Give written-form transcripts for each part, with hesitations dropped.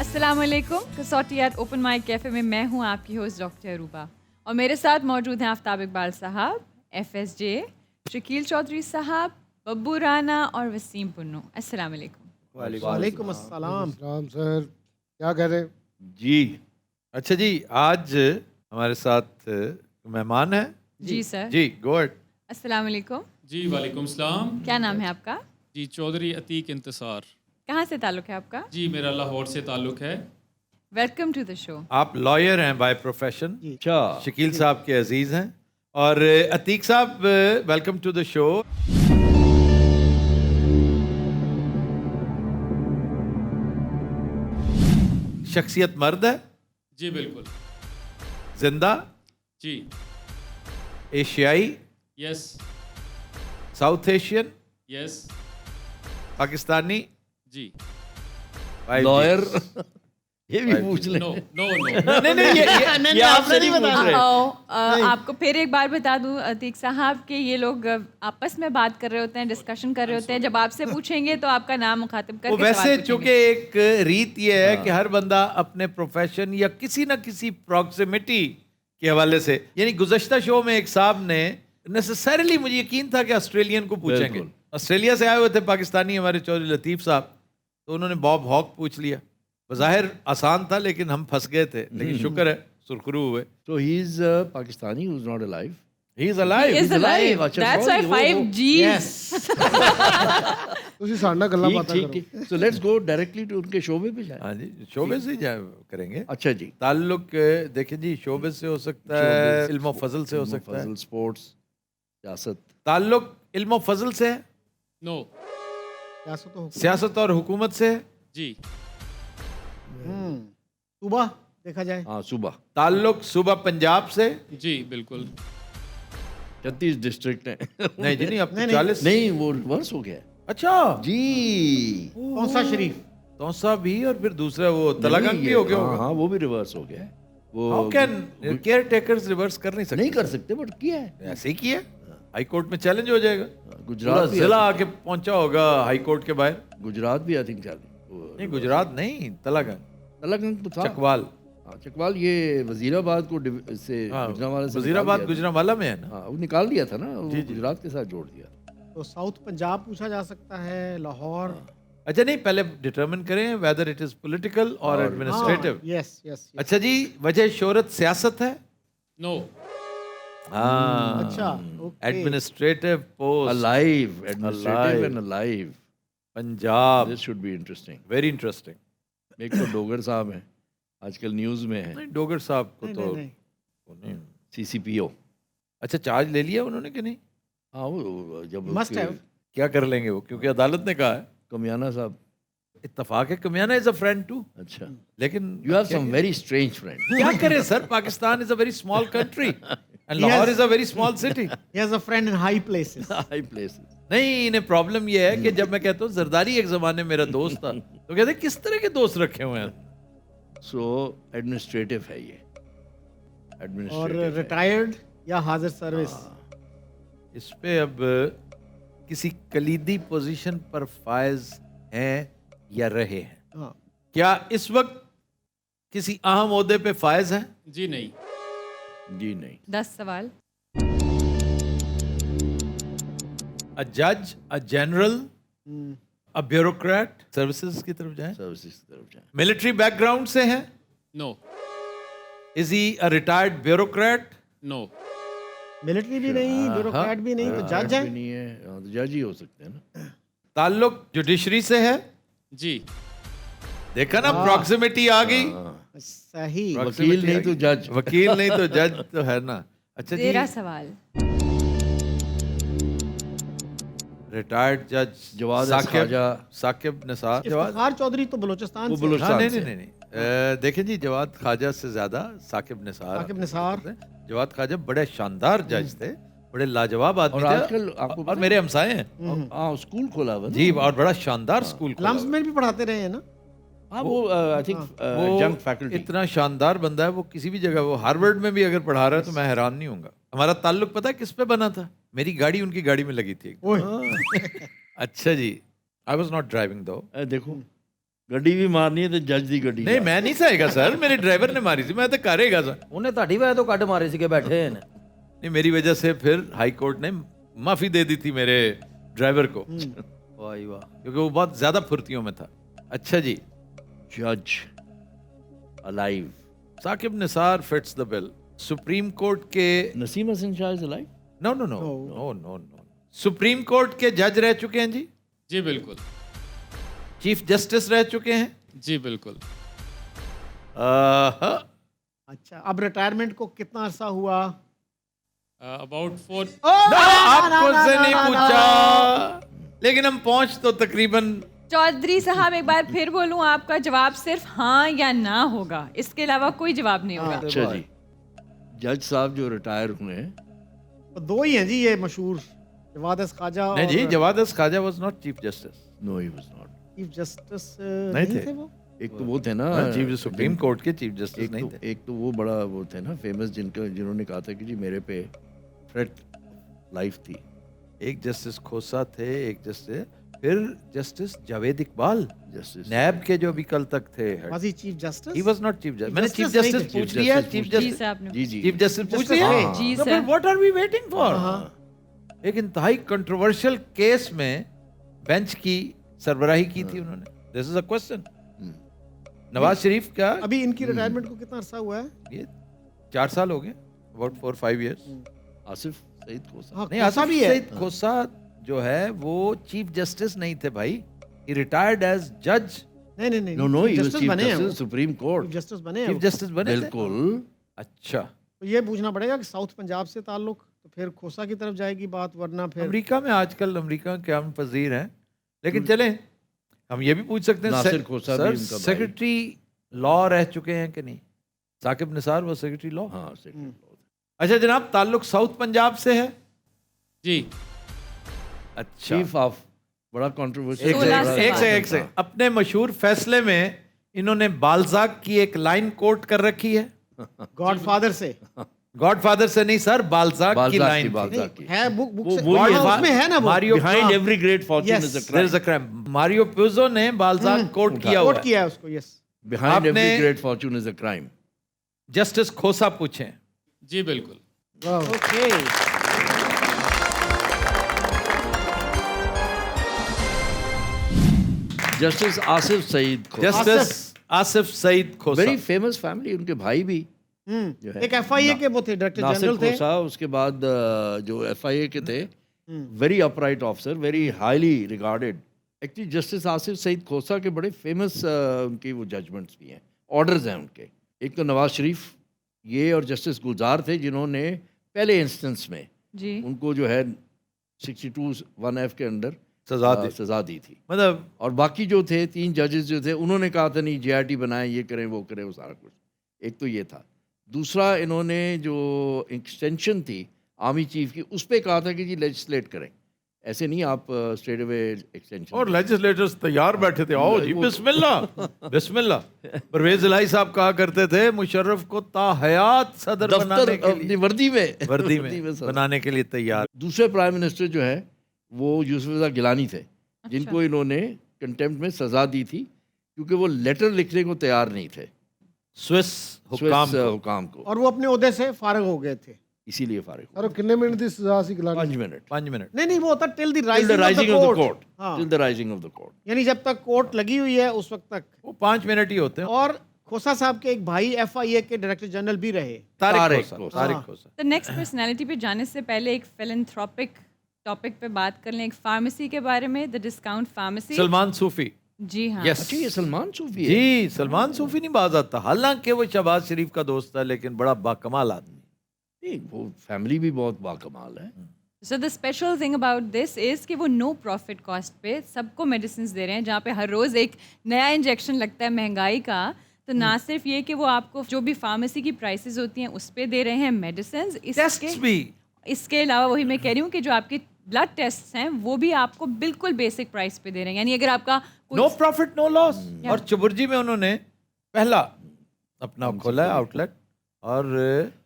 अस्सलाम वालेकुम। कसौटियात open mic cafe में मैं हूँ आपकी होस्ट डॉक्टर अरूबा और मेरे साथ मौजूद हैं आफ्ताब इकबाल साहब, FSJ, शकील चौधरी साहब, बब्बू राना और वसीम पुन्नू। अस्सलाम वालेकुम। वालेकुम अस्सलाम। सलाम सर, क्या कह रहे? जी। अच्छा जी, आज हमारे साथ मेहमान हैं। जी सर। जी, गो अहेड। अस्सलाम वालेकुम। जी वालेकुम सलाम। क्या नाम है आपका? जी चौधरी अतीक इंतसार। कहाँ से ताल्लुक़ है आपका? जी मेरा लाहौर से ताल्लुक़ है। Welcome to the show. आप लॉयर हैं बाय प्रोफेशन। अच्छा, शकील साहब के अजीज हैं और अतीक साहब, वेलकम टू द शो। शख्सियत मर्द है, जी बिल्कुल। जिंदा, जी एशियाई, yes South Asian, yes Pakistani, जी। लॉयर ये भी पूछ ले। नो नो नो नहीं नहीं, ये आपसे नहीं पूछ रहे। आपको फिर एक बार बता दूं अतीक साहब कि ये लोग आपस में बात कर रहे होते हैं, डिस्कशन कर रहे होते हैं। जब आपसे पूछेंगे तो आपका नाम मुखातिब करके वो वैसे सवाल चूंकि पूछेंगे। एक रीत ये है कि हर बंदा अपने प्रोफेशन या किसी ना किसी प्रॉक्सिमिटी के हवाले से, यानी गुज़श्ता शो में एक साहब ने नेसेसरीली, मुझे यकीन था कि ऑस्ट्रेलियन को पूछेंगे। बिल्कुल। ऑस्ट्रेलिया से आए हुए थे पाकिस्तानी हमारे चौधरी लतीफ़ साहब, तो उन्होंने बॉब हॉक पूछ लिया। बज़ाहिर आसान था लेकिन हम फंस गए थे, लेकिन शुक्र है सुरखरू हुए। So he is Pakistani who's not alive. He is He alive. is alive. अच्छा, That's why sorry, वो- 5Gs. ਤੁਸੀਂ ਸਾਡੇ ਨਾਲ ਗੱਲਾਂ ਬਾਤਾਂ ठीक ਕਰੋ। ठीक। So let's go directly to उनके शोबे पे जाए। हाँ जी, शोबे से ही करेंगे। अच्छा जी। ताल्लुक देखिए जी, शोबे से हो सकता है, इल्म फजल से हो सकता है। फजल, स्पोर्ट्स, सियासत। ताल्लुक इल्म फजल से है, नो। सियासत तो सियासत और हुकूमत से है। जी सुबह देखा जाए। हाँ, सुबह ताल्लुक सूबा पंजाब से। जी बिल्कुल। 36 डिस्ट्रिक्ट है। नहीं जी, नहीं, अब नहीं, 40। नहीं, वो रिवर्स हो गया है। अच्छा, जी। कौन सा शरीफ? तौसा भी और फिर दूसरा वो तलागंग नहीं, भी ये- हो गया हाँ, होगा। हाँ, वो भी रिवर्स हो गया है। वो how can care takers reverse कर नहीं सकते? नहीं कर सकते, बट किया है। ऐसे ही किया, हाई कोर्ट में चैलेंज हो जाएगा। पूरा गुजरात भी जिला आके पहुंचा होगा हाई कोर्ट के बाहर। गुजरात भी आई थिंक नहीं, गुजरात नहीं, तलागंग, तलागंग तो था। चकवाल। हाँ, चकवाल ये वजीराबाद को से हाँ, गुजरांवाला से वजीराबाद निकाल दिया गुजरांवाला में है ना। था। हाँ, वो निकाल दिया था ना, वो गुजरात के साथ जोड़ दिया। तो साउथ पंजाब पूछा जा सकता है, लाहौर। अच्छा नहीं, पहले डिटरमिन करें वेदर इट इज पॉलिटिकल और एडमिनिस्ट्रेटिव। Yes yes. अच्छा जी, वजह शोहरत सियासत है। नो। हाँ, अच्छा, okay. Administrative post Alive, administrative Alive. and alive. Punjab, This should be interesting. Very interesting. एक तो डोगर साहब हैं, आजकल न्यूज़ में है। नहीं, डोगर साहब को नहीं, तो नहीं, नहीं। CCPO। अच्छा, चार्ज ले लिया उन्होंने कि नहीं? हाँ, वो जब Must उसके have. क्या कर लेंगे वो, क्योंकि अदालत ने कहा है। कमियाना साहब। इत्तफाक है, कमियाना इज अ फ्रेंड टू, अच्छा। लेकिन You have some very strange friends. क्या करें sir, Pakistan is a very small country and Lahore is a very small city. He has a friend in high places. High places. नहीं, इन्हें problem ये है कि जब मैं कहता हूँ जरदारी एक जमाने मेरा दोस्त था, तो कहते किस तरह के दोस्त रखे हुए हैं। So administrative है ये। और Administrative है। रिटायर्ड या हाजिर सर्विस? इस पे अब किसी कलीदी पोजीशन पर फायज हैं या रहे हैं? हाँ। क्या इस वक्त किसी अहम ओहदे पे फायज हैं? जी नहीं। जी नहीं। 10 सवाल। अ जज, a general, a bureaucrat, services की तरफ जाएं। सर्विसेज की तरफ जाए। मिलिट्री बैकग्राउंड से हैं? No. Is he a retired bureaucrat? No. Military भी नहीं, ब्यूरोक्रेट भी नहीं, तो जज भी है। नहीं है। हाँ, तो जज ही हो सकते हैं ना। ताल्लुक जुडिशरी से है? जी देखा ना, प्रॉक्सिमिटी आ गई। सही। वकील नहीं तो जज। वकील नहीं तो जज तो है ना। अच्छा जी, 13 सवाल। रिटायर्ड जज जवाद साकिब, ख्वाजा। साकिब निसार। इफ्तिखार चौधरी तो बलोचिस्तान वो से। बलोचिस्तान हाँ, नहीं से। नहीं नहीं नहीं। देखें जी, जवाद ख्वाजा से ज्यादा साकिब निसार। साकिब निसार। जवाद ख्वाजा बड़े शानदार जज थे, बड़े लाजवाब आदमी और थे। आजकल आपको और पता मेरे हमसाए हैं हाँ, स्कूल खोला हुआ है ना। जी, और बड़ा शानदार स्कूल खोला लम्स हुआ है। में भी पढ़ाते रहे हैं ना। हाँ, वो आई थिंक वो जंग फैकल्टी। इतना शानदार बंदा है, वो किसी भी जगह, वो हार्वर्ड में भी अगर पढ़ा रहा है तो मैं हैरान नहीं होऊंगा। हमारा ताल्लुक पता है किस पे बना था? मेरी गाड़ी उनकी गाड़ी में लगी थी। ओए। अच्छा जी, आई वॉज नॉट ड्राइविंग दो। देखो ਗੱਡੀ ਵੀ ਮਾਰਨੀ ਹੈ ਤੇ ਜੱਜ ਦੀ ਗੱਡੀ नहीं मैं नहीं सहेगा सर, मेरे ड्राइवर ने मारी थी, मैं तो करेगा सर। ਉਹਨੇ ਤੁਹਾਡੀ ਵਜ੍ਹਾ ਤੋਂ ਕੱਢ ਮਾਰੇ ਸੀਗੇ ਬੈਠੇ ਨੇ। नहीं मेरी वजह से फिर हाई कोर्ट ने माफी दे दी थी मेरे ड्राइवर को, ਵਾਹ ਜੀ ਵਾਹ। क्योंकि वो बहुत ज्यादा फुर्तियों में था। अच्छा जी, जज alive. Saqib Nisar fits the bill. Supreme Court के Naseem Hasan Shah is alive? No no no no no no Supreme Court के जज रह चुके हैं जी, जी बिल्कुल, चीफ जस्टिस रह चुके हैं। जी बिल्कुल। हाँ। अच्छा, अब रिटायरमेंट को कितना अरसा हुआ? अबाउट 4 आपको से नहीं पूछा, लेकिन हम पहुंच तो तकरीबन। चौधरी साहब एक बार फिर बोलूं, आपका जवाब सिर्फ हाँ या ना होगा, इसके अलावा कोई जवाब नहीं होगा। अच्छा जी, जज साहब जो रिटायर हुए हैं, तो दो ही हैं जी ये मशहूर, जवाद अस ख्वाजा नहीं जी, और Jawwad S Khawaja was not chief justice. No he was not. Chief justice नहीं थे। वो। एक तो वो थे ना चीफ सुप्रीम कोर्ट के चीफ जस्टिस एक नहीं तो, थे। एक तो वो बड़ा वो थे ना फेमस, जिन्होंने कहा था कि जी मेरे पे थ्रेट लाइफ थी। एक जस्टिस खोसा थे, एक जस्टिस, फिर जस्टिस जावेद इकबाल जस्टिस नैब के जो भी कल तक थे। Was he chief justice? He was not chief justice. मैंने चीफ Justice नहीं जस्टिस थे। पूछ Chief लिया, Justice चीफ पूछ जी जस्टिस, साहब ने जी जी चीफ जस्टिस पूछ Justice लिया। थे। जी तो सर। फिर what are we waiting for? एक इंतहाई कंट्रोवर्शियल केस में बेंच की सरबराही की थी उन्होंने। This is a question. Nawaz Sharif का अभी इनकी रिटायरमेंट को कितना अरसा हुआ है? ये 4 साल हो गए, अबाउट 4-5 इयर्स। आसिफ सईद खोसा। हाँ, नहीं, खोसा आसिफ भी है। सईद खोसा जो है वो चीफ जस्टिस नहीं थे भाई, ही रिटायर्ड एज जज। नहीं नहीं नहीं no no, he was justice chief बने हैं वो। Justice supreme court. Chief justice बने हैं चीफ वो। जस्टिस बने थे। बिल्कुल। अच्छा, तो ये पूछना पड़ेगा कि साउथ पंजाब से ताल्लुक, तो फिर खोसा की तरफ जाएगी बात, वरना फिर अमेरिका में आजकल अमेरिका के हम पजीर हैं, लेकिन चलें हम ये भी पूछ सकते हैं नासिर खोसा भी सर उनका भाई। सेक्रेटरी लॉ रह चुके हैं कि नहीं? साकिब निसार वो सेक्रेटरी लॉ। हाँ सेक्रेटरी। अच्छा जनाब, ताल्लुक साउथ पंजाब से है। जी अच्छा, चीफ ऑफ बड़ा कंट्रोवर्शियल। एक सोलह से से एक से अपने मशहूर फैसले में इन्होंने बाल्जाक की एक लाइन कोट कर रखी है। गॉडफादर से गॉडफादर से नहीं सर, बाल्जाक की लाइन थी। बाल्जाक की। है बुक से, वो हाँ, ये उसमें है ना वो। Mario behind every great fortune Yes. Is a There is a crime. crime. Mario Puzo ने बाल्जाक कोट किया हुआ कोट किया है उसको, यस। बिहाइंड एवरी आपने- great fortune is a crime. Justice Khosa पूछें। जी बिल्कुल। Okay, justice Asif Saeed Khosa. Justice Asif Saeed Khosa. Very famous family, उनके भाई भी जो है एक एफआईए के वो थे, डायरेक्टर नासिर जनरल थे। खोसा, उसके बाद जो एफआईए के थे, very upright officer, very highly regarded. Actually justice Asif Saeed Khosa के बड़े फेमस उनकी वो जजमेंट्स भी हैं, ऑर्डर्स हैं उनके। एक तो नवाज शरीफ ये और जस्टिस गुलजार थे जिन्होंने पहले इंस्टेंस में जी उनको जो है 62(1)(f) के अंडर सजा दी थी। मतलब और बाकी जो थे 3 जजेस जो थे उन्होंने कहा था नहीं JRT बनाएं, ये करें वो करें, वो सारा कुछ। एक तो ये था। दूसरा, इन्होंने जो एक्सटेंशन थी आर्मी चीफ की, उस पर कहा था कि जी लेजिस्लेट करें, ऐसे नहीं आप स्ट्रेट अवे एक्सटेंशन। और लेजिस्लेटर्स तैयार बैठे थे, आओ जी बिस्मिल्लाह बिस्मिल्लाह। परवेज इलाही साहब कहा करते थे मुशर्रफ को ताहयात सदर बनाने दफ्तर के अपनी लिए, वर्दी में वर्दी में सर। बनाने के लिए तैयार। दूसरे प्राइम मिनिस्टर जो है वो यूसुफ रज़ा गिलानी थे, जिनको इन्होंने कंटेम्प्ट में सजा दी थी क्योंकि वो लेटर लिखने को तैयार नहीं थे स्विस हुकाम स्विस को। हुकाम को, और वो अपने ओहदे से फारिग हो गए थे। इसीलिए फारिग और कितने मिनट की सजा सी गिलानी? 5 मिनट। 5 मिनट। नहीं नहीं, वो होता till the Till the rising rising of of the the court. court. Till the rising of the court. यानी जब तक कोर्ट लगी हुई है उस वक्त तक। वो 5 मिनट ही होते हैं। और खोसा साहब के एक भाई एफआईए के डायरेक्टर जनरल भी रहे। तारिक खोसा। खोसा, तारिक हाँ। खोसा। तो नेक्स्ट पर्सनालिटी पे जाने से पहले एक फिलैंथ्रोपिक टॉपिक पे बात कर लें, एक फार्मेसी के बारे में, द डिस्काउंट फार्मेसी। सलमान सूफी। जी हाँ। यस अच्छा, ये सलमान सूफी है? जी, सलमान सूफी नहीं बाज आता, हालांकि वो शहबाज शरीफ का दोस्त था, लेकिन बड़ा बाकमाल आदमी। नहीं, वो फैमिली भी बहुत बाकमाल है। So the special thing about this is कि वो नो प्रॉफिट कॉस्ट पे सबको मेडिसिन दे रहे हैं, जहाँ पे हर रोज़ एक नया इंजेक्शन लगता है महंगाई का। तो ना सिर्फ ये कि वो आपको जो भी फार्मेसी की प्राइसेस होती हैं उस पे दे रहे हैं मेडिसिन, टेस्ट्स भी। इसके अलावा वही मैं कह रही हूँ कि जो आपके ब्लड टेस्ट हैं वो भी आपको बिल्कुल बेसिक प्राइस पे दे रहे हैं। यानी अगर आपका नो प्रॉफिट नो लॉस। और चुबुर्जी में उन्होंने पहला अपना खोला है आउटलेट। और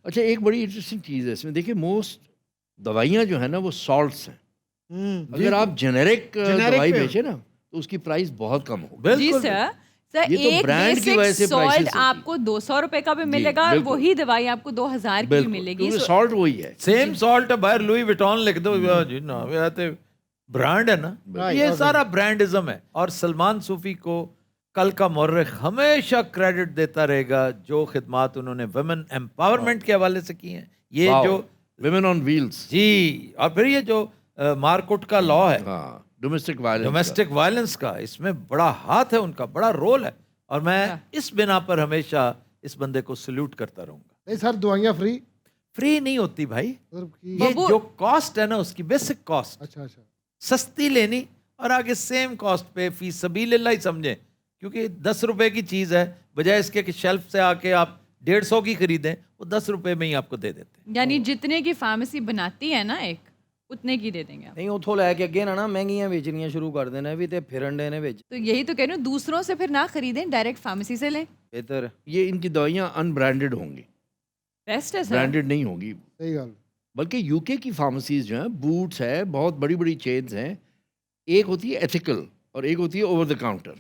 अच्छा, एक बड़ी इंटरेस्टिंग चीज़ है इसमें, देखिए मोस्ट दवाइयाँ जो है ना वो सॉल्ट्स हैं। अगर आप जेनेरिक Generic दवाई पे- बेचे ना तो उसकी प्राइस बहुत कम होगी। जी बिल्कुल सर, सर ये तो एक brand की वजह से बेसिक prices सॉल्ट होती है। आपको 200 रुपए का भी जी, मिलेगा और बिल्कुल। वही दवाई आपको 2000 की भी बिल्कुल, मिलेगी क्योंकि So, सॉल्ट वही है। सेम सॉल्ट बाहर लुई विटॉन लिख दो जी ना ये ब्रांड है ना, ये सारा ब्रांडिज्म है। और सलमान सूफी को कल का मौर्रिख हमेशा क्रेडिट देता रहेगा जो खिदमात उन्होंने वुमेन एम्पावरमेंट के हवाले से की हैं। ये जो विमेन ऑन व्हील्स, जी, और फिर ये जो मारकुट का लॉ है, हाँ, डोमेस्टिक वायलेंस, डोमेस्टिक वायलेंस का, इसमें बड़ा हाथ है उनका, बड़ा रोल है। और मैं इस बिना पर हमेशा इस बंदे को सल्यूट करता रहूंगा। नहीं सर दवाइयाँ फ्री फ्री नहीं होती भाई, सर की ये जो कॉस्ट है ना उसकी बेसिक कॉस्ट, अच्छा अच्छा सस्ती लेनी और आगे सेम कॉस्ट पे फी सबीलिल्लाह ही समझें। क्योंकि 10 रुपए की चीज़ है, बजाय इसके कि शेल्फ से आके आप 150 की खरीदें, वो 10 रुपए में ही आपको दे देते हैं। यानी जितने की फार्मेसी बनाती है ना एक उतने की दे देंगे आप। ਨਹੀਂ ਉੱਥੋਂ ਲੈ ਕੇ ਅੱਗੇ ਨਾ ਮਹਿੰਗੀਆਂ ਵੇਚਣੀਆਂ ਸ਼ੁਰੂ ਕਰ ਦੇਣਾ ਵੀ ਤੇ ਫਿਰਨ ਦੇ ਨੇ ਵਿੱਚ तो यही तो कह रही हूँ, दूसरों से फिर ना खरीदें, डायरेक्ट फार्मेसी से लें, ਬਿਹਤਰ ये इनकी दवाइयाँ अनब्रांडेड होंगी, बेस्ट है सर। ब्रांडेड नहीं होगी। सही गल बल्कि यूके की फार्मेसीज जो हैं, बूट्स है, बहुत बड़ी बड़ी चेन्स हैं, एक होती है एथिकल और एक होती है over the counter.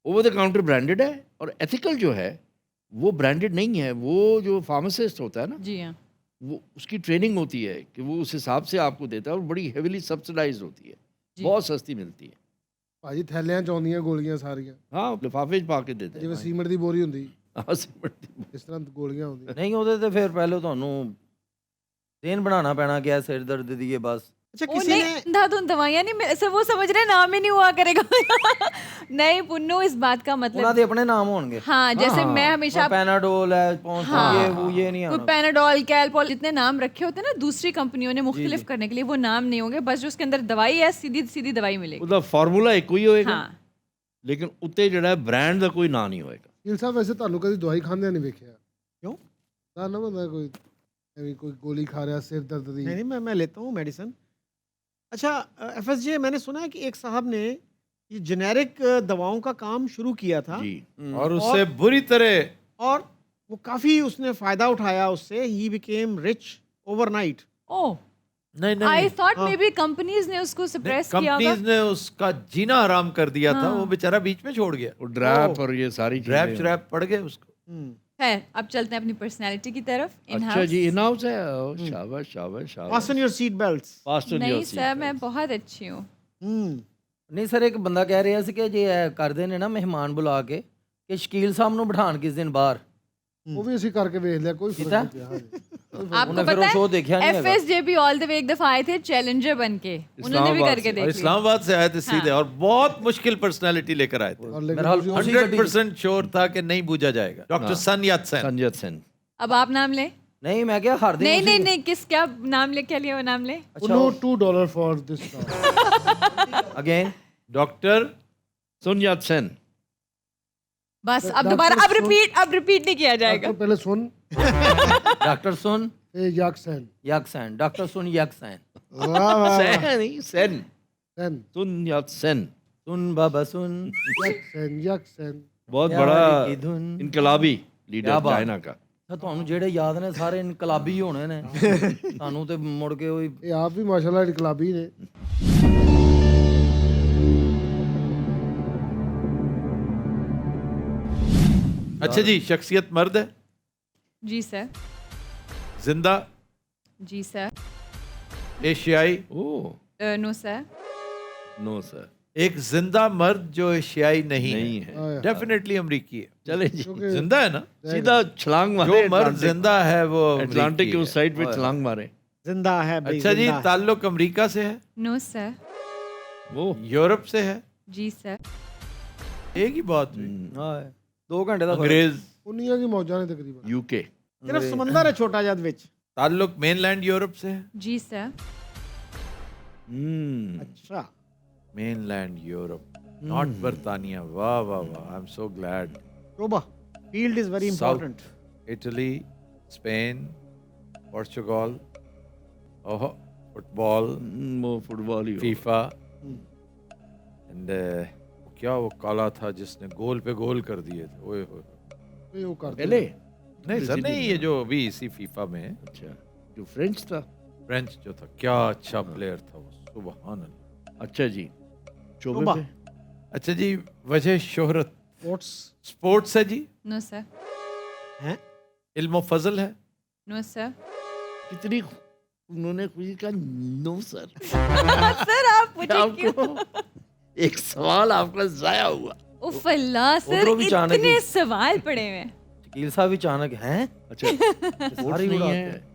Over the counter branded है और एथिकल जो है वो ब्रांडेड नहीं है। वो जो फार्मासिस्ट होता है ना, जी हाँ, वो उसकी ट्रेनिंग होती है कि वो उस हिसाब से आपको देता है और बड़ी हेविली सब्सिडाइज होती है, जी। बहुत सस्ती मिलती है। ਭਾਜੀ ਥੈਲਿਆਂ ਚ ਆਉਂਦੀਆਂ ਗੋਲੀਆਂ ਸਾਰੀਆਂ हाँ, लिफाफे 'ਚ पा के देते ਜਿਵੇਂ हैं। ਸੀਮੈਂਟ ਦੀ ਬੋਰੀ ਹੁੰਦੀ हाँ, सीमेंट दी- ਇਸ ਤਰ੍ਹਾਂ ਗੋਲੀਆਂ ਆਉਂਦੀਆਂ ਨਹੀਂ ਉਹਦੇ ਤੇ ਫਿਰ ਪਹਿਲਾਂ ਤੁਹਾਨੂੰ ਦੇਨ ਬਣਾਉਣਾ ਪੈਣਾ ਕਿ ਇਹ ਸਿਰ ਦਰਦ ਦੀ ਹੈ ਬਸ अच्छा वो किसी ने नहीं अंधाधुन दवाइयाँ नहीं मिल सर, वो समझ रहे हैं नाम ही नहीं हुआ करेगा नहीं पुन्नू, इस बात का ਉਹਨਾਂ मतलब ਦੇ ਆਪਣੇ ਨਾਮ ਹੋਣਗੇ हाँ, जैसे मैं हमेशा पैनाडोल है पौंस हाँ। ये नहीं कोई आना पैनाडोल, कैलपॉल, जितने नाम रखे होते हैं ना दूसरी कंपनियों ने मुख्तलिफ करने के लिए, वो नाम नहीं होंगे, बस जो उसके अंदर दवाई है सीधी सीधी दवाई मिलेगी। ਉਹਦਾ ਫਾਰਮੂਲਾ ਇੱਕੋ ਹੀ ਹੋਏਗਾ, हाँ, ਲੇਕਿਨ ਉੱਤੇ ਜਿਹੜਾ ਬ੍ਰਾਂਡ ਦਾ ਕੋਈ ਨਾਂ ਨਹੀਂ ਹੋਏਗਾ। ਕੀਲ ਸਾਹਿਬ ਵੈਸੇ ਤੁਹਾਨੂੰ ਕਦੀ ਦਵਾਈ ਖਾਂਦਿਆਂ ਨਹੀਂ ਵੇਖਿਆ क्यों? ਤਾਂ ਨਾ ਬੰਦਾ ਕੋਈ ਐਵੇਂ ਕੋਈ ਗੋਲੀ ਖਾ ਰਿਹਾ ਸਿਰ ਦਰਦ ਦੀ नहीं नहीं मैं लेता हूँ मेडिसिन। अच्छा FSJ, मैंने सुना है कि एक साहब ने ये जेनेरिक दवाओं का काम शुरू किया था जी, और उससे बुरी तरह और वो काफ़ी उसने फ़ायदा उठाया उससे, ही बिकेम रिच ओवरनाइट। ओह नहीं आई नहीं, थॉट मे बी कंपनीज ने उसको सप्रेस किया होगा। कंपनीज ने उसका जीना हराम कर दिया था, वो बेचारा बीच में छोड़ गया, वो ड्रैप और ये सारी ड्रैप चीजें। श्रैप पड़ गए उसको। है, अब चलते हैं अपनी पर्सनालिटी की तरफ। इन अच्छा जी, इन हाउस है, ओ, शाबाश शाबाश शाबाश। Fasten your seat belts. Fasten your नहीं seat सर, मैं belts। बहुत अच्छी हूँ। ਨਹੀਂ ਸਰ ਇੱਕ ਬੰਦਾ ਕਹਿ ਰਿਹਾ ਸੀ ਕਿ ਜੇ ਇਹ ਕਰਦੇ ਨੇ ਨਾ ਮਹਿਮਾਨ ਬੁਲਾ ਕੇ ਕਿ ਸ਼ਕੀਲ ਸਾਹਿਬ ਨੂੰ ਬਿਠਾਣ ਕਿਸ ਦਿਨ ਬਾਹਰ ਉਹ ਵੀ ਅਸੀਂ ਕਰਕੇ ਵੇਖ ਲਿਆ ਕੋਈ ਫਰਕ ਨਹੀਂ ਪਿਆ ਹਾਂਜੀ आपको उन्हें फिर वो पता show है देखा नहीं होगा। FSJP ऑल द वे एक दफा आए थे चैलेंजर बन के, उन्होंने भी इस्लामाबाद करके से। और देख लिया। इस्लामाबाद से आए थे सीधे, और बहुत मुश्किल पर्सनालिटी लेकर आए थे। और लेकिन बहरहाल ਤੁਸੀਂ उसी गड्डी- 100% श्योर था कि नहीं बूझा जाएगा। डॉक्टर सन यात सेन। संजय सेन। अब आप नाम ले। ਨਹੀਂ ਮੈਂ ਕਿਹਾ ਹਰ ਦਿਨ नहीं नहीं नहीं, किस क्या नाम ले, क्या लिया वो नाम ले। ਉਹਨੂੰ $2 फॉर दिस अगेन डॉक्टर सुन यात सेन। बस अब डॉक्टर दोबारा अब सुन- रिपीट नहीं किया जाएगा। ਪहले सुन डॉक्टर सुन ए याक्सन यक्सैन डॉक्टर सुन यक्सैन वाह वाह सेन नहीं, सेन। सन सुन यात सेन सुन बाबा सुन याक्सन बहुत प्यार बड़ा की धुन। इनकलाबी क्या लीडर बात। चाइना का। ਤਾਂ ਤੁਹਾਨੂੰ ਜਿਹੜੇ ਯਾਦ ਨੇ ਸਾਰੇ ਇਨਕਲਾਬੀ ਹੋਣੇ ਨੇ ਤੁਹਾਨੂੰ ਤੇ ਮੁੜ ਕੇ ਉਹੀ ਇਹ ਆਪ ਵੀ ਮਾਸ਼ਾਅੱਲਾ ਇਨਕਲਾਬੀ ਨੇ अच्छा जी, शख्सियत मर्द है, जी सर, जिंदा, जी सर, एशियाई। Oh no sir, no sir, एक जिंदा मर्द जो एशियाई नहीं नहीं है, है। डेफिनेटली अमरीकी है। चले जी, क्योंकि जिंदा है ना, सीधा छलांग मारे। जो मर्द जिंदा है वो अटलांटिक अमरीकी के है। उस साइड पे छलांग मारे। जिंदा है भाई, अच्छा जी, जिंदा है। ताल्लुक अमेरिका से है, नो सर, वो यूरोप से है, जी सर, एक ही बात हुई। ਹਾਂ 2 ਘੰਟੇ ਦਾ ਫਰਕ। अंग्रेज। ਉਨੀਆਂ ਕੀ ਮੌਜਾਂ ਨੇ ਤਕਰੀਬਨ यूके। सिर्फ समंदर है छोटा जद विच। ताल्लुक मेनलैंड यूरोप से है, जी सर, अच्छा मेनलैंड यूरोप, नॉट बरतानिया। वाह वाह वाह, आई एम सो ग्लैड। रोबा field is very important. Italy, Spain, Portugal, oh, football, वो फुटबॉल ही होगा। फीफा, एंड क्या वो काला था जिसने गोल पे गोल कर दिए थे, ओए होए। ਇਹ ਉਹ ਕਰਦੇ पहले नहीं सर, नहीं, ये जो अभी इसी फीफा में है, अच्छा, जो फ्रेंच था। फ्रेंच जो था, क्या अच्छा प्लेयर था वो, सुभान अल्लाह। अच्छा जी, चोबे रोबा। पे। अच्छा जी, वजह शोहरत स्पोर्ट्स है जी, नो सर, हैं? इल्म फजल है, नो सर। कितनी उन्होंने खुशी कहा नो सर। सर आप मुझे क्यों? आपको एक सवाल आपका जाया हुआ। उफ अल्लाह सर, उधरों भी अचानक इतने ही। सवाल पड़े हुए हैं। शकील साहब अचानक हैं अच्छा स्पोर्ट्स सारी नहीं उड़ाते है,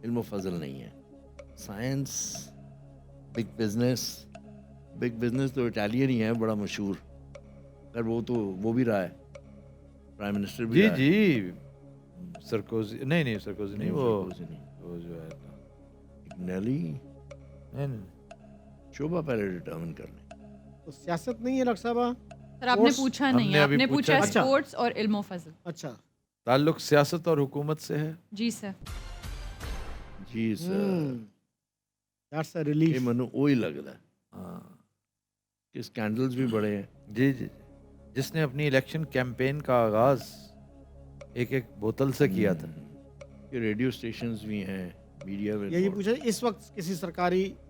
इल्म फजल नहीं है, साइंस, बिग बिजनेस तो इटालियन ही है, बड़ा मशहूर। अगर वो भी रहा है, प्राइम मिनिस्टर भी जी रहा है। जी, सरकोजी नहीं सरकोजी नहीं, वो सरकोजी नहीं, वो जो है इग्नेली नहीं, शोभा पहले डिटर्मिन करने। तो सियासत नहीं है डॉक्टर साहब। सर आपने स्पोर्ट्स पूछा हमने नहीं, अभी आपने पूछा पूछा नहीं। स्पोर्ट्स और इल्म फजल। अच्छा ताल्लुक सियासत और हुकूमत से है। जी सर। जी सर, दैट्स अ ये रिलीफ। मनु ओ ही लगता है हाँ कि स्कैंडल्स भी बड़े हैं। जी जी, जिसने अपनी इलेक्शन कैंपेन का आगाज एक बोतल से किया था। ये रेडियो स्टेशंस भी हैं, मीडिया में यही बहुत- पूछा इस वक्त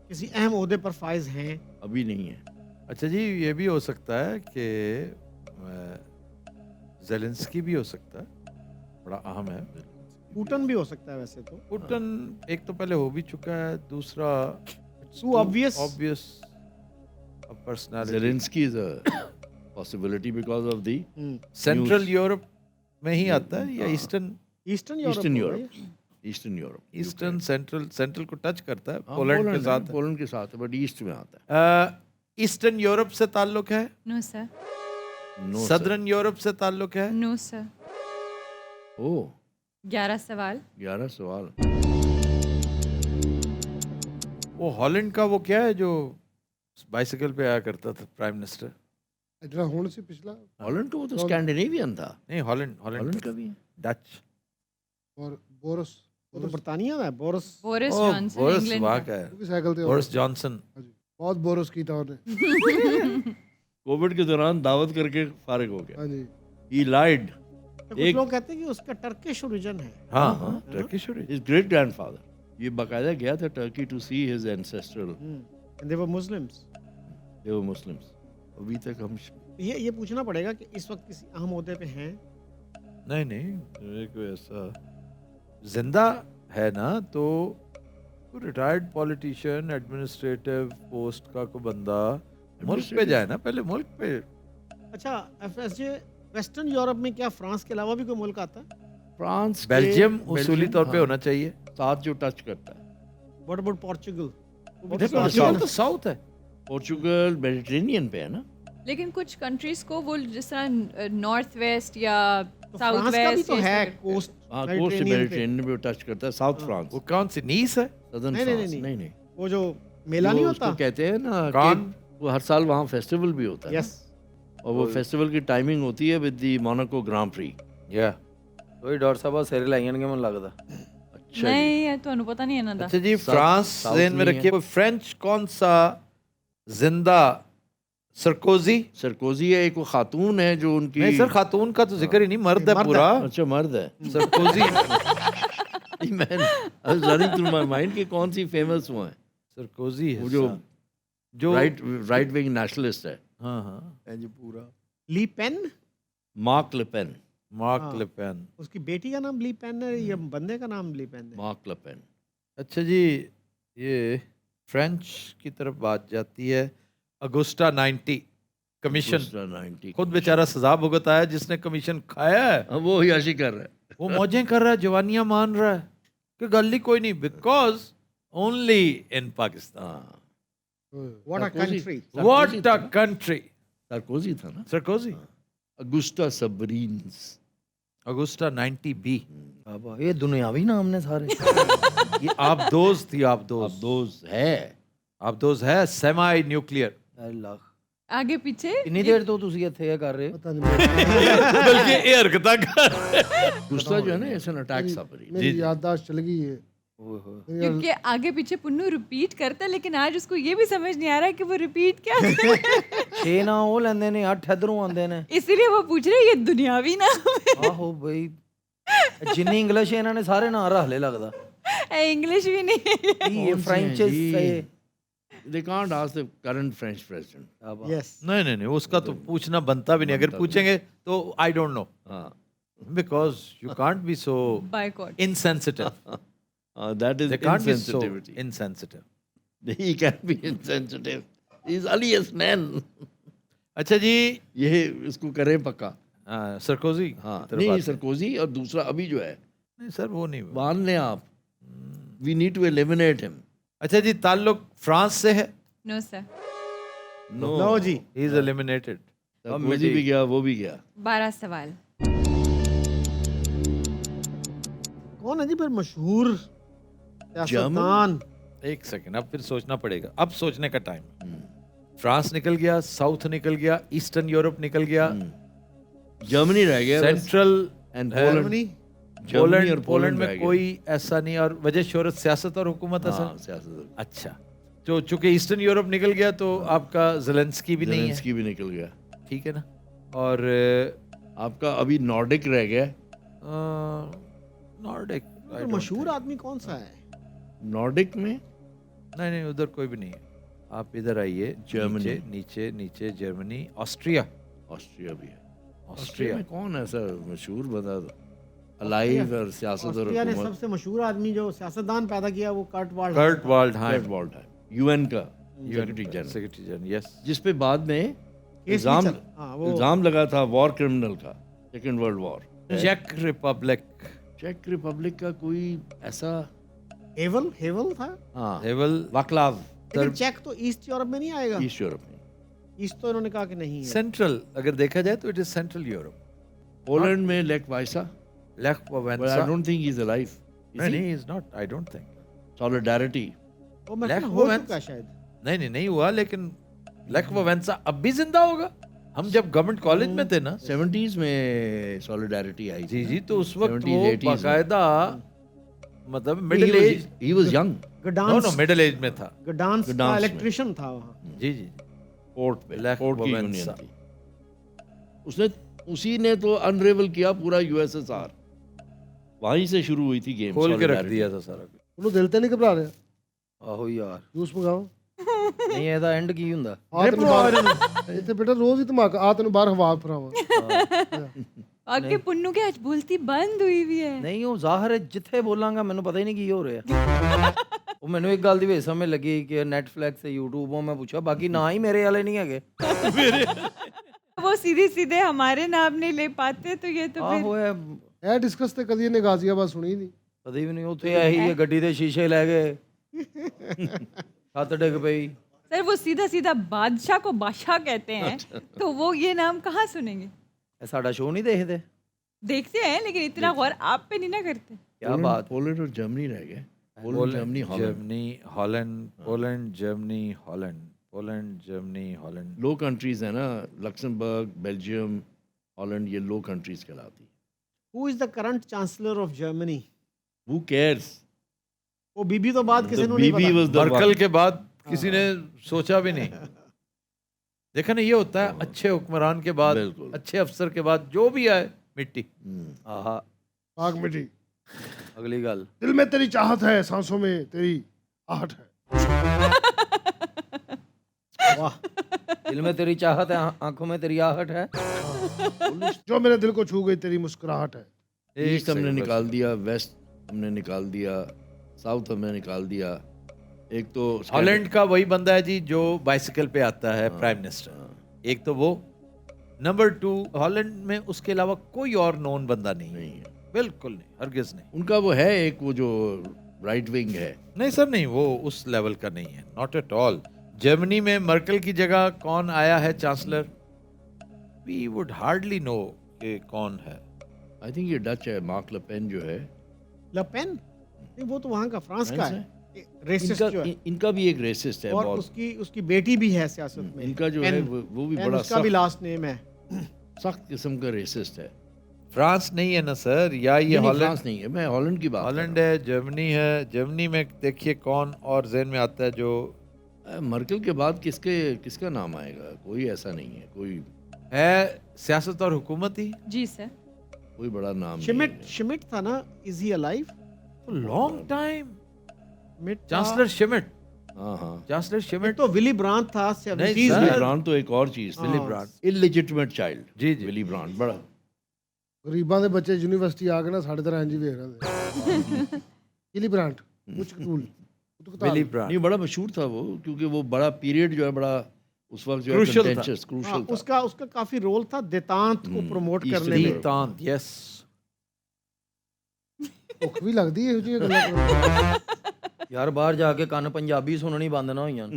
किसी अहम ओहदे पर फाइज हैं? अभी नहीं है। अच्छा जी, ये भी हो सकता है कि जेलेंस्की भी हो सकता है, बड़ा अहम है। पुतिन भी हो सकता है वैसे तो। पुतिन एक तो पहले हो भी चुका है, दूसरा Too obvious. obvious personality. Zelensky is a possibility because of the central News. Europe में ही आता है या ईस्टर्न ईस्टर्न यूरोप Eastern होगा Europe. ये। ईस्टर्न यूरोप, ईस्टर्न सेंट्रल को टच करता है, हाँ, पोलैंड के साथ। पोलैंड के साथ है, बट ईस्ट में आता है। ईस्टर्न यूरोप से ताल्लुक है, no sir, no southern Europe से ताल्लुक है। No sir. ओ 11 सवाल। 11 सवाल। वो हॉलैंड का वो क्या है जो बाइसिकल पे आया करता था, प्राइम मिनिस्टर? इतना होने से पिछला हॉलैंड का वो तो स्कैंडिनेवियन था। नहीं, हॉलैंड हॉलैंड का भी है। डच। और बोरस वो तो बर्तानिया में है, बोरिस। बोरिस ओ, जॉनसन बोरिस इंग्लैंड वहाँ का। का है, वो भी साइकिल थे बोरिस जॉनसन। हाँ जी, बहुत बोरस की था उन्हें। कोविड के दौरान दावत करके फारिग हो गया। हाँ जी, ही लाइड। कुछ एक- लोग कहते हैं कि उसका टर्किश ओरिजिन है। हाँ हाँ, टर्किश हिज ग्रेट ग्रैंडफादर। ये बाकायदा गया था Turkey to see his ancestral, and they were Muslims. They were Muslims. अभी तक हम ये पूछना पड़ेगा कि इस वक्त किसी अहम ओहदे पे हैं? नहीं, एक ऐसा जिंदा है ना, तो रिटायर्ड पॉलिटिशियन, एडमिनिस्ट्रेटिव पोस्ट का कोई बंदा मुल्क पे जाए ना, पहले मुल्क पे। अच्छा एफएसजे, वेस्टर्न यूरोप में क्या फ्रांस के अलावा भी कोई मुल्क आता है? फ्रांस के- बेल्जियम उसूली बेल्जियम, तौर पे हाँ, होना चाहिए। साथ जो टच करता है। What about Portugal? पोर्चुगल तो साउथ है। पोर्चुगल मेडिटेरेनियन पे है ना। लेकिन कुछ कंट्रीज को वो जिस तरह नॉर्थ वेस्ट या तो साउथ फ्रांस का भी वेस्ट तो है कोस्ट हाँ, कोस्ट मेडिटेरेनियन पे टच करता है। साउथ फ्रांस, वो कौन सी नीस है? सदर्न नहीं, नहीं, फ्रांस। नहीं, नहीं नहीं, वो जो मेला नहीं जो होता? उसको कहते हैं ना कौन? कि वो हर साल वहाँ फेस्टिवल भी होता है। यस। और वो फेस्टिवल की टाइमिंग होती है with the Monaco Grand Prix. या कोई डॉक्टर साहब सिर लाइयन मन लगता। अच्छा जी। नहीं है तो अनु पता नहीं है ना दा। अच्छा जी, साउथ- फ्रांस साउथ जेन में नहीं है। रखिए। कोई फ्रेंच कौन सा जिंदा? सरकोजी? सरकोजी है, एक वो खातून है जो उनकी। नहीं सर, खातून का तो जिक्र ही नहीं, मर्द है मर्द है। पूरा। अच्छा मर्द है। सरकोजी। मैं रनिंग थ्रू माय माइंड कि कौन सी फेमस वो है, सरकोजी है वो जो जो राइट विंग नेशनलिस्ट है। हाँ हाँ, जी पूरा ली पेन, मार्क लेपेन। मार्क हाँ। लेपेन। उसकी बेटी का नाम ली पेन है या बंदे का नाम ली पेन है? मार्क लेपेन। अच्छा जी, ये फ्रेंच की तरफ बात जाती है। Agusta 90 commission, 90। खुद बेचारा सजा भुगता है जिसने कमीशन खाया है। हाँ, वो याशी कर रहा है। वो मौजें कर रहा है, जवानियां मान रहा है कि गल ही कोई नहीं, बिकॉज ओनली इन पाकिस्तान। हाँ, what a Sarkozy. Country. What a country. Sarkozy था ना। Sarkozy. Agusta submarines. Agusta 90B। बाबा ये दुनियावी नाम ने सारे। ये आबदोज थी, अब आबदोज। दोस्त है। आबदोज है सेमी न्यूक्लियर। अल्लाह आगे पीछे कितनी देर तो ਤੁਸੀਂ ਇੱਥੇ ਇਹ ਕਰ ਰਹੇ ਹੋ? पता नहीं बल्कि ये हरकतां कर। गुस्सा जो है ना, इट्स एन अटैक सबरीन। मेरी याददाश्त चल गई है। ਓਏ ਹੋਏ क्योंकि आगे पीछे पुन्नू रिपीट करता है, लेकिन आज उसको ये भी समझ नहीं आ रहा है कि वो रिपीट क्या है। 6 ਨਾ ਉਹ ਲੈਂਦੇ ਨੇ 8 ਇਧਰੋਂ ਆਉਂਦੇ ਨੇ। इसीलिए वो पूछ रहे हैं, ये दुनियावी नाम ਆਹੋ ਬਈ ਜਿੰਨੀ ਇੰਗਲਿਸ਼ ਇਹਨਾਂ ਨੇ ਸਾਰੇ ਨਾਂ ਰੱਖ ਲੈ ਲੱਗਦਾ। है, इंग्लिश भी नहीं है। ਇਹ कौन से ਫ੍ਰੈਂਚ हैं जी? they can't ask the current French president. Yes नहीं नहीं नहीं उसका तो पूछना बनता भी नहीं, अगर पूछेंगे तो आई डोंट नो, हाँ, because you can't be so boycott. insensitive. that is They can't be so insensitivity. insensitive. He can be insensitive. He's alias man. अच्छा जी, ये इसको करें पक्का. सरकोजी, हाँ, नहीं सरकोजी और दूसरा अभी जो है नहीं सर वो नहीं। मान लें आप. We need to eliminate him. अच्छा जी, ताल्लुक फ्रांस से है? No sir. No. लो जी ही इज एलिमिनेटेड। सरकोजी भी गया, वो भी गया. 12 सवाल। कौन है जी फिर मशहूर सियासतदान? एक सेकंड, अब फिर सोचना पड़ेगा, अब सोचने का टाइम। फ्रांस निकल गया, साउथ निकल गया, ईस्टर्न यूरोप निकल गया, जर्मनी रह गया. सेंट्रल एंड जर्मनी जर्मनी और पोलैंड पोलैंड में कोई ऐसा नहीं, और वजह शोहरत सियासत और हुकूमत है हाँ, सर। सियासत. अच्छा, तो चूंकि ईस्टर्न यूरोप निकल गया तो आपका ज़ेलेंस्की भी नहीं है, जेलेंस्की भी निकल गया. ठीक है ना, और आपका अभी नॉर्डिक रह गया. नॉर्डिक तो मशहूर आदमी कौन सा है? नॉर्डिक में नहीं नहीं उधर कोई भी नहीं है। आप इधर आइए, जर्मनी। नीचे नीचे नीचे, जर्मनी, ऑस्ट्रिया, ऑस्ट्रिया भी है. ऑस्ट्रिया में कौन ऐसा मशहूर बंदा अलाइव और सियासत और ऑस्ट्रिया ने हुकूमत? सबसे मशहूर आदमी जो सियासतदान पैदा किया वो Kurt Wald. Kurt Waldheim, Kurt Waldheim, UN का secretary general, secretary general, yes. जिस पे बाद में केस भी इल्जाम हाँ, वो इल्जाम लगा था वॉर क्रिमिनल का, second world war. Check Republic, check Republic का कोई ऐसा हेवल था। हाँ हेवल, वाक्लाव, लेकिन चेक तो ईस्ट यूरोप में नहीं आएगा। ईस्ट यूरोप में. ईस्ट तो इन्होंने कहा कि नहीं है। सेंट्रल, अगर देखा जाए तो it is central Europe. Poland में लेक वाइसा, लेख but I ववेंसा, don't think he's alive. Is नहीं he? नहीं, is not, I don't think. Solidarity. वो मैं लेख हो ववेंस- चुका शायद। नहीं नहीं नहीं हुआ, लेकिन लेख ववेंसा अब भी जिंदा होगा। हम जब गवर्नमेंट कॉलेज में थे ना, 70s में सॉलिडारिटी आई जी थी जी, ना? तो उस वक्त 70s, वो 80s में. बाकायदा मतलब He middle was- age, he was young. No Gdansk no middle age में था। गडांस का गडांस में। इलेक्ट्रिशियन था वहाँ। जी जी, पोर्ट पे, लेख पोर्ट की ववेंसा। यूनियन थी. उसने उसी ने तो अनरेवल किया पूरा यूएसएसआर. वहीं से शुरू हुई थी गेम. खोल के रख दिया था सारा कुछ। ਉਹਨੂੰ ਦਿਲ ਤੇ ਨਹੀਂ ਘਬਰਾ ਰਿਹਾ? ਆਹੋ ਯਾਰ, ਜੂਸ ਮੰਗਾਓ। ਨਹੀਂ ਇਹਦਾ ਐਂਡ ਕੀ ਹੁੰਦਾ? ਆ ਤੈਨੂੰ ਬਾਹਰ ਇੱਥੇ ਬੇਟਾ ਰੋਜ਼ ਹੀ ਧਮਾਕਾ, ਆ ਤੈਨੂੰ ਬਾਹਰ ਹਵਾ ਫਰਾਵਾਂ। आगे पुन्नू के आज बोलती बंद हुई हुई है। ਨਹੀਂ ਉਹ ਜ਼ਾਹਰ ਹੈ, ਜਿੱਥੇ ਬੋਲਾਂਗਾ ਮੈਨੂੰ ਪਤਾ ਹੀ ਨਹੀਂ ਕੀ ਹੋ ਰਿਹਾ। ਉਹ ਮੈਨੂੰ ਇੱਕ ਗੱਲ ਦੀ ਵੇ ਸਮਝ ਲੱਗੀ ਕਿ ਨੈਟਫਲਿਕਸ ਤੇ YouTube ਉਹ ਮੈਂ ਪੁੱਛਿਆ, ਬਾਕੀ ਨਾ ਹੀ ਮੇਰੇ ਵਾਲੇ ਨਹੀਂ ਹੈਗੇ। वो सीधे सीधे हमारे नाम नहीं ले पाते, तो ये तो फिर ਆਹੋ ਇਹ ਇਹ ਡਿਸਕਸ ਤੇ ਕਦੀ ਇਹਨੇ ਗਾਜ਼ੀਆਬਾਦ ਸੁਣੀ ਨਹੀਂ। ਕਦੇ ਵੀ ਨਹੀਂ। ਉੱਥੇ ਇਹੀ ਹੈ, ਗੱਡੀ ਦੇ ਸ਼ੀਸ਼ੇ ਲੈ ਗਏ, ਛੱਤ ਡਿੱਗ ਪਈ। सर वो सीधा सीधा बादशाह को बादशाह कहते हैं, तो वो ये नाम कहाँ सुनेंगे? ਇਹ ਸਾਡਾ ਸ਼ੋਅ ਨਹੀਂ ਦੇਖਦੇ? देखते हैं लेकिन इतना गौर आप पे नहीं ना करते। क्या बात। पोलैंड और जर्मनी रह गए. Poland, Germany, Holland. Germany, Holland, Poland, Germany, Holland, Poland, Germany, Holland. Low countries है ना, लक्समबर्ग, बेल्जियम, हॉलैंड, ये लो कंट्रीज कहलाती. Who is the current chancellor of Germany? Who cares? वो बीबी तो बाद किसी The ने नहीं BB पता। was the Merkel one. के बाद किसी ने सोचा भी नहीं। देखा ना, ये होता है अच्छे हुक्मरान के बाद, बिल्कुल. अच्छे अफसर के बाद जो भी आए मिट्टी। ਆਹਾ पाक मिट्टी। ਅਗਲੀ ਗੱਲ। दिल में तेरी चाहत है, सांसों में तेरी आहट है। वाह, दिल में तेरी चाहत है, आंखों में तेरी आहट है। जो मेरे दिल को छू गई तेरी मुस्कुराहट है। ईस्ट हमने निकाल दिया, वेस्ट हमने निकाल दिया, साउथ हमने निकाल दिया. एक तो हॉलैंड का वही बंदा है जी जो बाइसिकल पे आता है, प्राइम मिनिस्टर। एक तो वो, नंबर 2 हॉलैंड में उसके अलावा कोई और नोन बंदा नहीं है। नहीं है. बिल्कुल नहीं, हरगिज नहीं। उनका वो है एक, वो जो राइट विंग है. नहीं सर नहीं, वो उस लेवल का नहीं है, नॉट एट ऑल। जर्मनी में मर्कल की जगह कौन आया है chancellor? We would hardly know कि कौन है। आई थिंक ये डच है, मार्क लेपेन जो है. लपेन नहीं, वो तो वहाँ का फ्रांस का फ्रांस है, रेसिस्ट जो है। इनका भी एक रेसिस्ट है और बहुत. उसकी बेटी भी है सियासत में। इनका जो है पेन, वो भी पेन बड़ा उसका भी लास्ट नेम है। सख्त किस्म का रेसिस्ट है. फ्रांस नहीं है ना सर, या ये नहीं, हॉलैंड, फ्रांस नहीं है, मैं हॉलैंड की बात कर हॉलैंड है, जर्मनी है। जर्मनी में देखिए कौन और जेन में आता है जो रहा हूं. मर्कल के बाद किसका नाम आएगा? कोई ऐसा नहीं है, कोई है सियासत और हुकूमत ही। जी सर। कोई बड़ा नाम शिमिट था ना, is he alive? Long time मिट चांसलर शिमिट। हाँ हाँ चांसलर एक शिमेट तो विली ब्रांड था 70s सर। में। विली ब्रांड तो एक और चीज विली ब्रांड इलिजिटमेट चाइल्ड जी जी विली ब्रांड बड़ा ਗਰੀਬਾਂ ਦੇ ਬੱਚੇ ਯੂਨੀਵਰਸਿਟੀ ਆ ਕੇ ਨਾ ਸਾਡੇ ਤਰ੍ਹਾਂ ਇੰਜ ਹੀ ਵੇਖ ਰਹੇ ਕਿਲੀ ਬ੍ਰਾਂਡ ਕੁਝ ਕਤੂਲ विली ब्रांड नहीं बड़ा मशहूर था वो क्योंकि वो बड़ा पीरियड जो है बड़ा उस वक्त जो है Crucial था। contentious, हाँ, crucial था उसका काफी रोल था देतांत को प्रमोट East करने में। तांत यस ਭੁੱਖ ਵੀ ਲੱਗਦੀ ਇਹੋ ਜਿਹੀਆਂ ਗੱਲਾਂ ਕਰਨ ਯਾਰ ਬਾਹਰ ਜਾ ਕੇ ਕੰਨ ਪੰਜਾਬੀ ਸੁਣਨੀ ਬੰਦ ਨਾ ਹੋਈਆਂ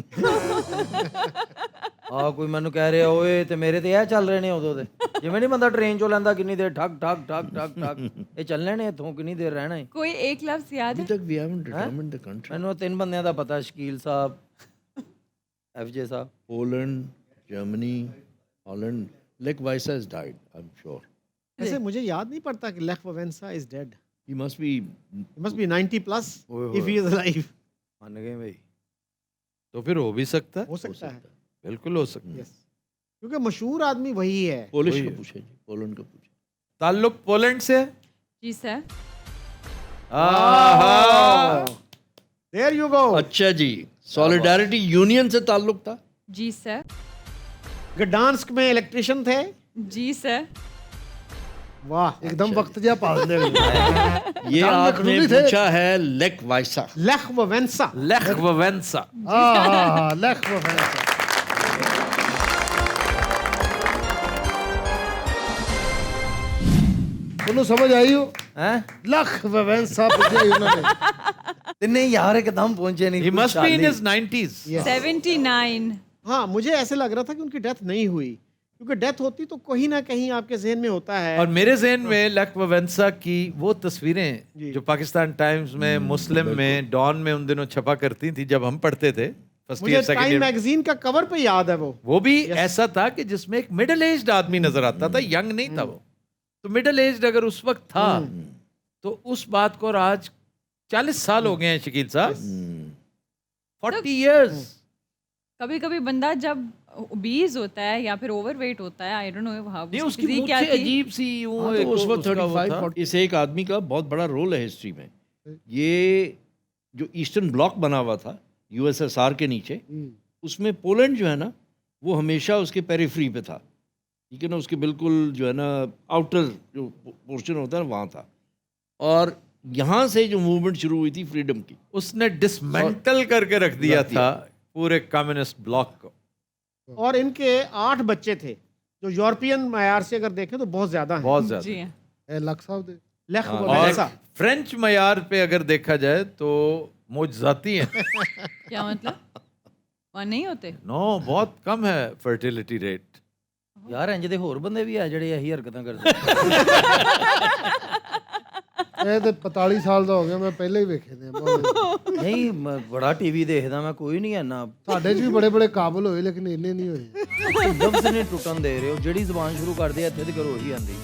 ਆ ਕੋਈ ਮੈਨੂੰ ਕਹਿ ਰਿਹਾ ਓਏ ਤੇ ਮੇਰੇ ਤੇ ਇਹ ਚੱਲ ਰਹੇ ਨੇ ਉਦੋਂ ਦੇ ਜਿਵੇਂ ਨਹੀਂ ਬੰਦਾ ਟ੍ਰੇਨ ਚੋਂ ਲੈਂਦਾ ਕਿੰਨੀ ਦੇਰ ਠੱਕ ਠੱਕ ਠੱਕ ਠੱਕ ਠੱਕ ਇਹ ਚੱਲਣੇ ਨੇ ਇੱਥੋਂ ਕਿੰਨੀ ਦੇਰ ਰਹਿਣਾ ਹੈ कोई एक लफ्ज याद अभी है? तक we haven't determined the country ਮੈਨੂੰ ਉਹ ਤਿੰਨ ਬੰਦਿਆਂ ਦਾ ਪਤਾ ਸ਼ਕੀਲ ਸਾਹਿਬ FJ Sahib Poland Germany Holland Lech Walesa has died I'm sure ऐसे मुझे याद नहीं पड़ता कि Lech Walesa is dead. he must be He must be 90 plus if he is alive। ਮੰਨ ਗਏ ਬਈ तो फिर हो भी सकता है हो सकता है बिल्कुल हो सकता है यस, क्योंकि मशहूर आदमी वही है। Polish का पूछे जी Poland का पूछे ताल्लुक पोलैंड से है? जी सर। आहा देयर यू गो। अच्छा जी सॉलिडारिटी यूनियन से ताल्लुक था जी सर। गडांस्क में इलेक्ट्रिशियन थे। जी सर। वाह, ਇੱਕਦਮ ਵਕਤ ਜਿਹਾ ਪਾ ਦਿੰਦੇ ਨੇ ये जान में आपने खड़ूली थे। पूछा है लेक वाइसा लेख वावेंसा। लेख वावेंसा ਹਾਂ ਲੈਖ ਵਫੈਂਸਾ ਉਹਨੂੰ ਸਮਝ ਆਈ ਹੋ ਹੈ ਲੱਖ ਵਫੈਂਸਾ ਪੁੱਛਿਆ ਹੀ ਉਹਨਾਂ ਨੇ ਤਿੰਨੇ ਯਾਰ ਇੱਕਦਮ ਪਹੁੰਚੇ ਨਹੀਂ he must be in his 90s 79। हाँ, मुझे ऐसे लग रहा था कि उनकी डेथ नहीं हुई, क्योंकि डेथ होती तो कहीं ना कहीं आपके जहन में होता है। और मेरे जहन में लेख वावेंसा की वो तस्वीरें जो पाकिस्तान टाइम्स में मुस्लिम में डॉन में उन दिनों छपा करती थी जब हम पढ़ते थे फर्स्ट मुझे year second time year magazine का कवर पे याद है वो भी ऐसा था कि जिसमें एक मिडिल एज्ड आदमी नजर आता था यंग नहीं था वो तो मिडिल एज्ड अगर उस वक्त था तो उस बात को और आज 40 साल हो गए हैं शकील साहब 40 years कभी कभी बंदा जब ओबीज होता है या फिर ओवरवेट होता है, आई डोंट नो हाउ नहीं उसकी मूछें अजीब सी यूं हाँ, एक तो उस वक्त उसका वो 35 था। 40 इस एक आदमी का बहुत बड़ा रोल है हिस्ट्री में ये जो ईस्टर्न ब्लॉक बना हुआ था यूएसएसआर के नीचे उसमें पोलैंड जो है ना वो हमेशा उसके पेरिफ्री पे था ठीक है ना उसके बिल्कुल जो है ना आउटर जो पोर्शन होता है ना वहाँ था और यहाँ से जो मूवमेंट शुरू हुई थी फ्रीडम की उसने डिसमेंटल करके रख दिया था पूरे कम्युनिस्ट ब्लॉक को और इनके 8 बच्चे थे, जो यूरोपियन मयार से अगर देखें तो बहुत ज्यादा हैं। बहुत जी ज्यादा हाँ। ਇਹ ਲੱਖ ਸਾਹਿਬ ਦੇ लेख और वावेंसा। फ्रेंच मयार पे अगर देखा जाए तो मोजजाती हैं क्या मतलब? वहाँ नहीं होते? नो बहुत कम है फर्टिलिटी रेट ਯਾਰ ਇੰਜ ਦੇ ਹੋਰ ਬੰਦੇ ਵੀ ਆ ਜਿਹੜੇ ਇਹੀ ਹਰਕਤਾਂ ਕਰਦੇ ਇਹ ਤੇ 45 ਸਾਲ ਦਾ ਹੋ ਗਿਆ ਮੈਂ ਪਹਿਲਾਂ ਹੀ ਵੇਖੇ ਨੇ ਬਹੁਤ। ਨਹੀਂ ਬੜਾ ਟੀਵੀ ਦੇਖਦਾ ਮੈਂ ਕੋਈ ਨਹੀਂ ਇੰਨਾ ਸਾਡੇ 'ਚ ਵੀ ਬੜੇ ਬੜੇ ਕਾਬਲ ਹੋਏ ਲੇਕਿਨ ਇੰਨੇ ਨਹੀਂ ਹੋਏ ਲਫ਼ਜ਼ ਨਹੀਂ ਟੁੱਟਣ ਦੇ ਰਹੇ ਹੋ ਜਿਹੜੀ ਜ਼ੁਬਾਨ ਸ਼ੁਰੂ ਕਰਦੇ ਆ ਇੱਥੇ ਤੇ ਕਰੋ ਉਹੀ ਆਂਦੀ